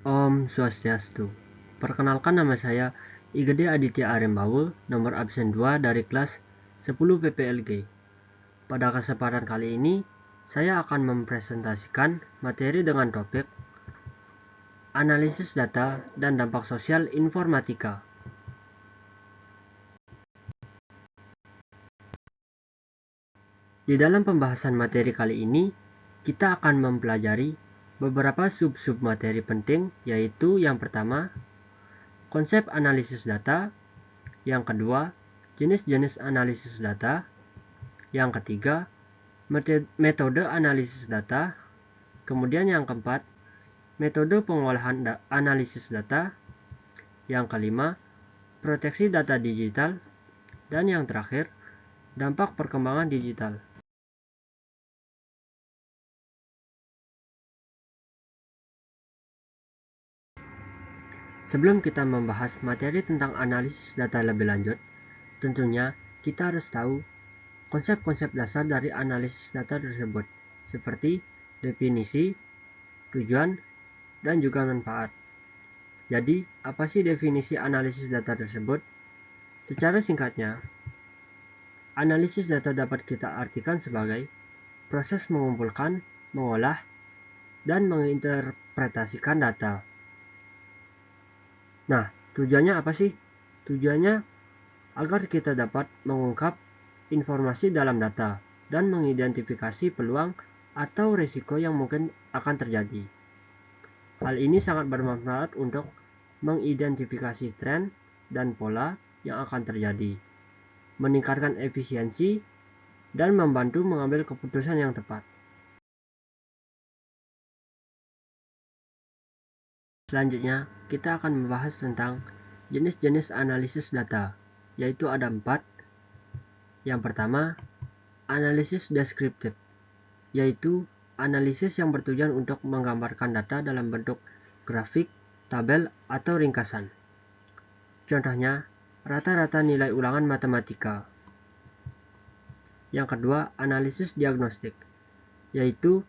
Om Swastiastu. Perkenalkan, nama saya Igede Aditya Arembaul, nomor absen 2 dari kelas 10 PPLG. Pada kesempatan kali ini, saya akan mempresentasikan materi dengan topik analisis data dan dampak sosial informatika. Di dalam pembahasan materi kali ini, kita akan mempelajari beberapa sub-sub materi penting, yaitu yang pertama, konsep analisis data, yang kedua, jenis-jenis analisis data, yang ketiga, metode analisis data, kemudian yang keempat, metode pengolahan analisis data, yang kelima, proteksi data digital, dan yang terakhir, dampak perkembangan digital. Sebelum kita membahas materi tentang analisis data lebih lanjut, tentunya kita harus tahu konsep-konsep dasar dari analisis data tersebut, seperti definisi, tujuan, dan juga manfaat. Jadi, apa sih definisi analisis data tersebut? Secara singkatnya, analisis data dapat kita artikan sebagai proses mengumpulkan, mengolah, dan menginterpretasikan data. Nah, tujuannya apa sih? Tujuannya agar kita dapat mengungkap informasi dalam data dan mengidentifikasi peluang atau risiko yang mungkin akan terjadi. Hal ini sangat bermanfaat untuk mengidentifikasi tren dan pola yang akan terjadi, meningkatkan efisiensi, dan membantu mengambil keputusan yang tepat. Selanjutnya, kita akan membahas tentang jenis-jenis analisis data, yaitu ada 4. Yang pertama, analisis deskriptif, yaitu analisis yang bertujuan untuk menggambarkan data dalam bentuk grafik, tabel, atau ringkasan. Contohnya, rata-rata nilai ulangan matematika. Yang kedua, analisis diagnostik, yaitu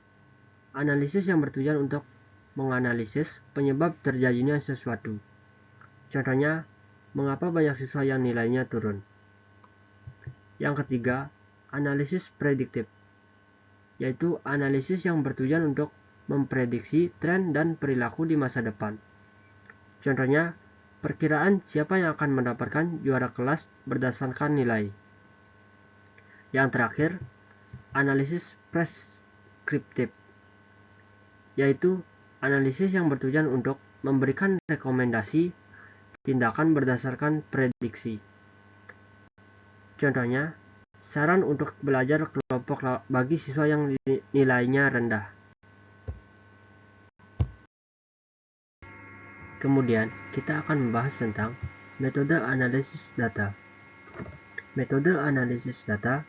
analisis yang bertujuan untuk menganalisis penyebab terjadinya sesuatu. Contohnya, mengapa banyak siswa yang nilainya turun. Yang ketiga, analisis prediktif, yaitu analisis yang bertujuan untuk memprediksi tren dan perilaku di masa depan. Contohnya, perkiraan siapa yang akan mendapatkan juara kelas berdasarkan nilai. Yang terakhir, analisis preskriptif, yaitu analisis yang bertujuan untuk memberikan rekomendasi tindakan berdasarkan prediksi. Contohnya, saran untuk belajar kelompok bagi siswa yang nilainya rendah. Kemudian, kita akan membahas tentang metode analisis data. Metode analisis data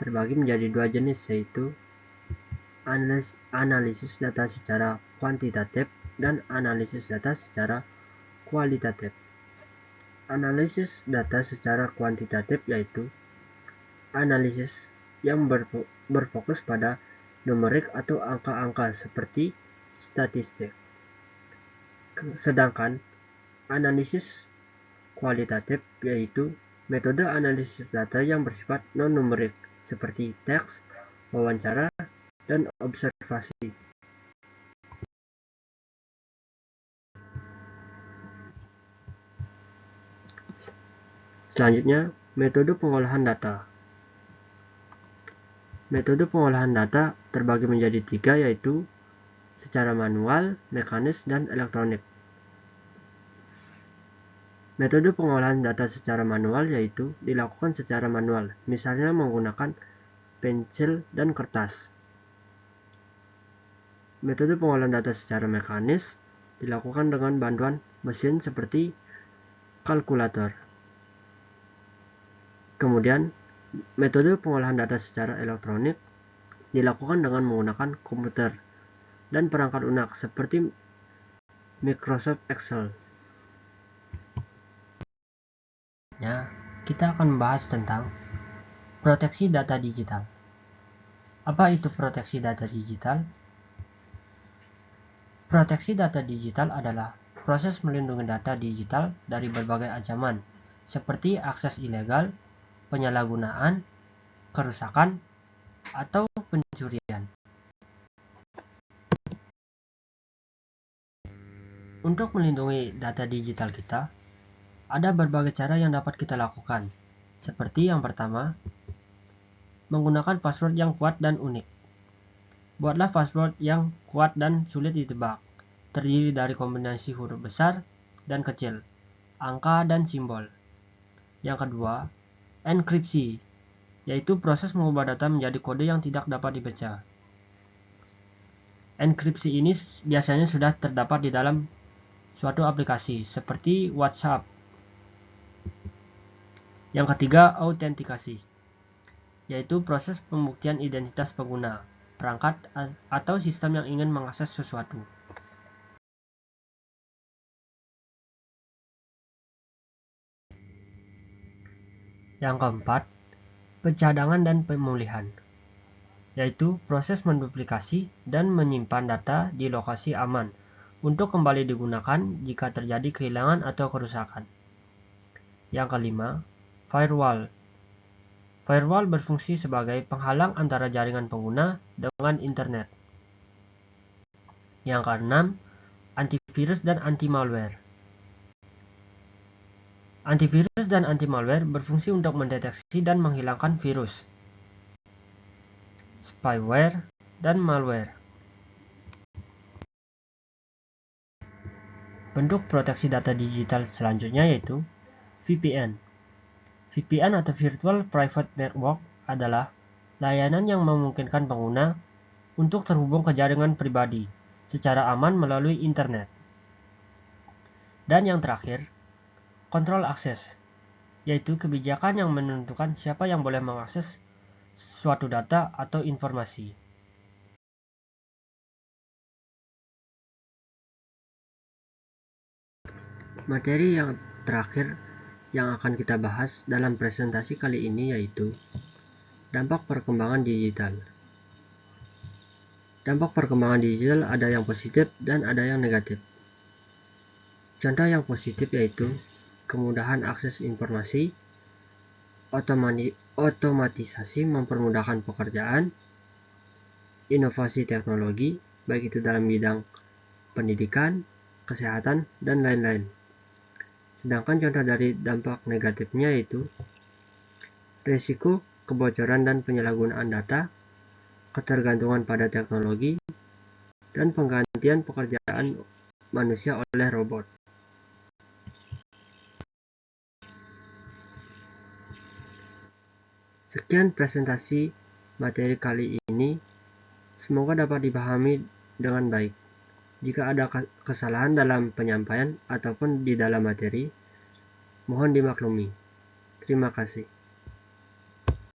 terbagi menjadi 2 jenis, yaitu analisis data secara kuantitatif dan analisis data secara kualitatif. Analisis data secara kuantitatif yaitu analisis yang berfokus pada numerik atau angka-angka seperti statistik. Sedangkan analisis kualitatif yaitu metode analisis data yang bersifat non-numerik seperti teks, wawancara, dan observasi. Selanjutnya, metode pengolahan data. Metode pengolahan data terbagi menjadi 3, yaitu secara manual, mekanis, dan elektronik. Metode pengolahan data secara manual yaitu dilakukan secara manual, misalnya menggunakan pensil dan kertas. Metode pengolahan data secara mekanis dilakukan dengan bantuan mesin seperti kalkulator. Kemudian, metode pengolahan data secara elektronik dilakukan dengan menggunakan komputer dan perangkat lunak seperti Microsoft Excel. Ya, kita akan membahas tentang proteksi data digital. Apa itu proteksi data digital? Proteksi data digital adalah proses melindungi data digital dari berbagai ancaman, seperti akses ilegal, penyalahgunaan, kerusakan, atau pencurian. Untuk melindungi data digital kita, ada berbagai cara yang dapat kita lakukan, seperti yang pertama, menggunakan password yang kuat dan unik. Buatlah password yang kuat dan sulit ditebak, terdiri dari kombinasi huruf besar dan kecil, angka dan simbol. Yang kedua, enkripsi, yaitu proses mengubah data menjadi kode yang tidak dapat dibaca. Enkripsi ini biasanya sudah terdapat di dalam suatu aplikasi, seperti WhatsApp. Yang ketiga, autentikasi, yaitu proses pembuktian identitas pengguna, perangkat, atau sistem yang ingin mengakses sesuatu. Yang keempat, pencadangan dan pemulihan, yaitu proses menduplikasi dan menyimpan data di lokasi aman untuk kembali digunakan jika terjadi kehilangan atau kerusakan. Yang kelima, firewall. Firewall berfungsi sebagai penghalang antara jaringan pengguna dengan internet. Yang keenam, antivirus dan anti-malware. Antivirus dan anti-malware berfungsi untuk mendeteksi dan menghilangkan virus, spyware, dan malware. Bentuk proteksi data digital selanjutnya yaitu VPN. VPN atau Virtual Private Network adalah layanan yang memungkinkan pengguna untuk terhubung ke jaringan pribadi secara aman melalui internet. Dan yang terakhir, kontrol akses, yaitu kebijakan yang menentukan siapa yang boleh mengakses suatu data atau informasi. Materi yang terakhir yang akan kita bahas dalam presentasi kali ini yaitu dampak perkembangan digital. Dampak perkembangan digital ada yang positif dan ada yang negatif. Contoh yang positif yaitu kemudahan akses informasi, otomatisasi mempermudahkan pekerjaan, inovasi teknologi, baik itu dalam bidang pendidikan, kesehatan, dan lain-lain. Sedangkan contoh dari dampak negatifnya yaitu risiko kebocoran dan penyalahgunaan data, ketergantungan pada teknologi, dan penggantian pekerjaan manusia oleh robot. Sekian presentasi materi kali ini, semoga dapat dipahami dengan baik. Jika ada kesalahan dalam penyampaian ataupun di dalam materi, mohon dimaklumi. Terima kasih.